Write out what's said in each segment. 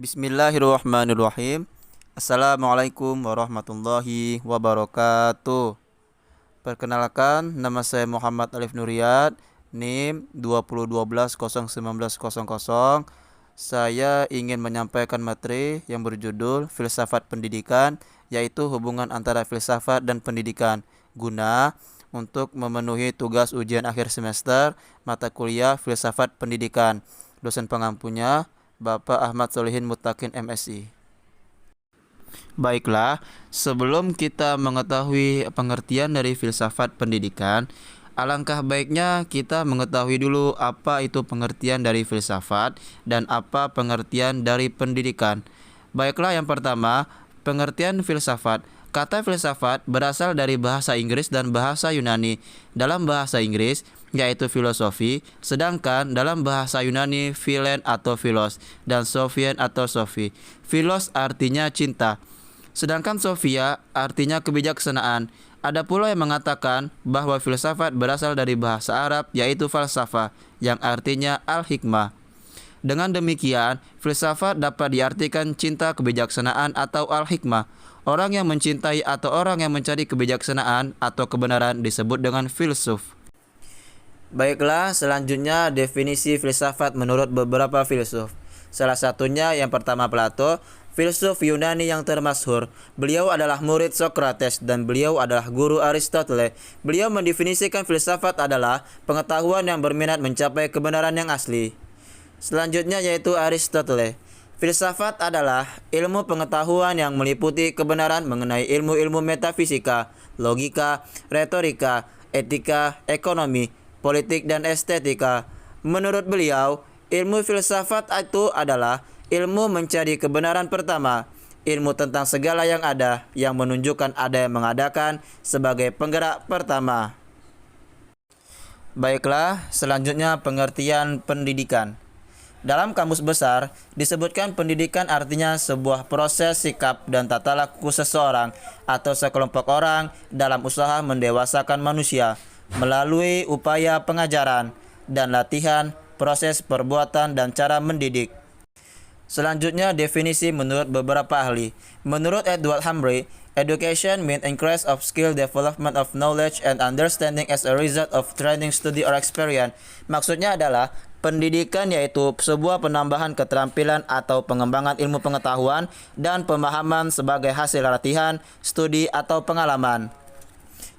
Bismillahirrahmanirrahim. Assalamualaikum warahmatullahi wabarakatuh. Perkenalkan, nama saya Muhammad Alif Nuriyad, NIM 2012-01900. Saya ingin menyampaikan materi yang berjudul Filsafat Pendidikan, yaitu hubungan antara filsafat dan pendidikan, guna untuk memenuhi tugas ujian akhir semester mata kuliah Filsafat Pendidikan. Dosen pengampunya Bapak Ahmad Solihin Mutakin MSI. Baiklah, sebelum kita mengetahui pengertian dari filsafat pendidikan, alangkah baiknya kita mengetahui dulu apa itu pengertian dari filsafat dan apa pengertian dari pendidikan. Baiklah, yang pertama, pengertian filsafat. Kata filsafat berasal dari bahasa Inggris dan bahasa Yunani. Dalam bahasa Inggris, yaitu filosofi, sedangkan dalam bahasa Yunani philen atau philos dan sophien atau sophie. Philos artinya cinta, sedangkan sophia artinya kebijaksanaan. Ada pula yang mengatakan bahwa filsafat berasal dari bahasa Arab, yaitu falsafah, yang artinya al-hikmah. Dengan demikian, filsafat dapat diartikan cinta kebijaksanaan atau al-hikmah. Orang yang mencintai atau orang yang mencari kebijaksanaan atau kebenaran disebut dengan filsuf. Baiklah, selanjutnya definisi filsafat menurut beberapa filsuf. Salah satunya yang pertama Plato, filsuf Yunani yang termasyhur. Beliau adalah murid Socrates dan beliau adalah guru Aristoteles. Beliau mendefinisikan filsafat adalah pengetahuan yang berminat mencapai kebenaran yang asli. Selanjutnya yaitu Aristoteles. Filsafat adalah ilmu pengetahuan yang meliputi kebenaran mengenai ilmu-ilmu metafisika, logika, retorika, etika, ekonomi, politik, dan estetika. Menurut beliau, ilmu filsafat itu adalah ilmu mencari kebenaran pertama, ilmu tentang segala yang ada, yang menunjukkan ada yang mengadakan sebagai penggerak pertama. Baiklah, selanjutnya pengertian pendidikan. Dalam kamus besar, disebutkan pendidikan artinya sebuah proses sikap dan tata laku seseorang atau sekelompok orang dalam usaha mendewasakan manusia melalui upaya pengajaran dan latihan, proses perbuatan dan cara mendidik. Selanjutnya definisi menurut beberapa ahli. Menurut Edward Humphrey, education means increase of skill, development of knowledge and understanding as a result of training, study or experience. Maksudnya adalah pendidikan yaitu sebuah penambahan keterampilan atau pengembangan ilmu pengetahuan dan pemahaman sebagai hasil latihan, studi atau pengalaman.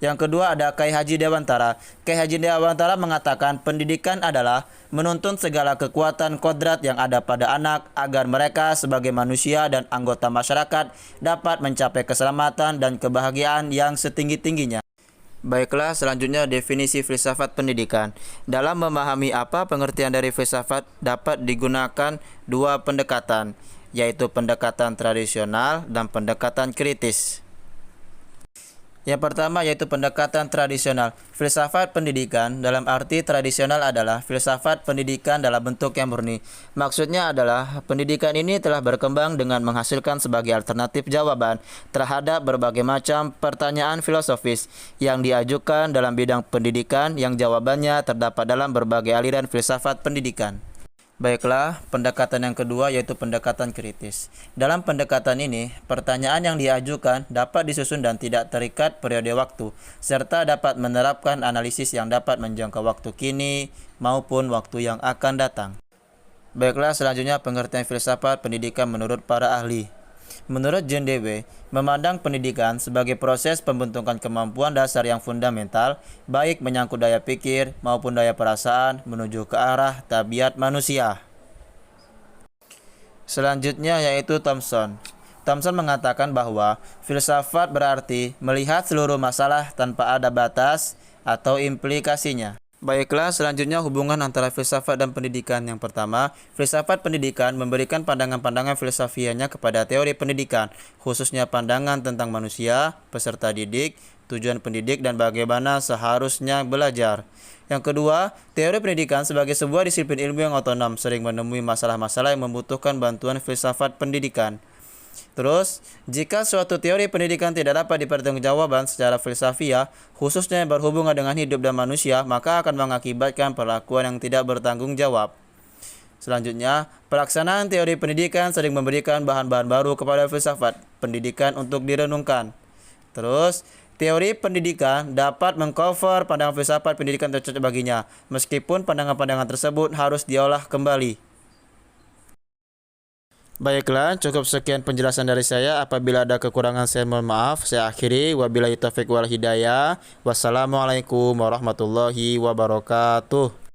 Yang kedua ada Kyai Haji Dewantara. Kyai Haji Dewantara mengatakan pendidikan adalah menuntun segala kekuatan kodrat yang ada pada anak agar mereka sebagai manusia dan anggota masyarakat dapat mencapai keselamatan dan kebahagiaan yang setinggi-tingginya. Baiklah, selanjutnya definisi filsafat pendidikan. Dalam memahami apa pengertian dari filsafat dapat digunakan dua pendekatan, yaitu pendekatan tradisional dan pendekatan kritis. Yang pertama yaitu pendekatan tradisional. Filsafat pendidikan dalam arti tradisional adalah filsafat pendidikan dalam bentuk yang murni. Maksudnya adalah pendidikan ini telah berkembang dengan menghasilkan sebagai alternatif jawaban terhadap berbagai macam pertanyaan filosofis yang diajukan dalam bidang pendidikan yang jawabannya terdapat dalam berbagai aliran filsafat pendidikan. Baiklah, pendekatan yang kedua yaitu pendekatan kritis. Dalam pendekatan ini, pertanyaan yang diajukan dapat disusun dan tidak terikat periode waktu, serta dapat menerapkan analisis yang dapat menjangkau waktu kini maupun waktu yang akan datang. Baiklah, selanjutnya pengertian filsafat pendidikan menurut para ahli. Menurut John Dewey, memandang pendidikan sebagai proses pembentukan kemampuan dasar yang fundamental, baik menyangkut daya pikir maupun daya perasaan menuju ke arah tabiat manusia. Selanjutnya yaitu Thomson. Thomson mengatakan bahwa filsafat berarti melihat seluruh masalah tanpa ada batas atau implikasinya. Baiklah, selanjutnya hubungan antara filsafat dan pendidikan. Yang pertama, filsafat pendidikan memberikan pandangan-pandangan filsafianya kepada teori pendidikan, khususnya pandangan tentang manusia, peserta didik, tujuan pendidik, dan bagaimana seharusnya belajar. Yang kedua, teori pendidikan sebagai sebuah disiplin ilmu yang otonom, sering menemui masalah-masalah yang membutuhkan bantuan filsafat pendidikan. Terus, jika suatu teori pendidikan tidak dapat dipertanggungjawabkan secara filsafiah, khususnya yang berhubungan dengan hidup dan manusia, maka akan mengakibatkan perlakuan yang tidak bertanggung jawab. Selanjutnya, pelaksanaan teori pendidikan sering memberikan bahan-bahan baru kepada filsafat pendidikan untuk direnungkan. Terus, teori pendidikan dapat mengcover pandangan filsafat pendidikan tercocok baginya, meskipun pandangan-pandangan tersebut harus diolah kembali. Baiklah, cukup sekian penjelasan dari saya. Apabila ada kekurangan, saya mohon maaf. Saya akhiri. Wabillahi taufiq wal hidayah. Wassalamualaikum warahmatullahi wabarakatuh.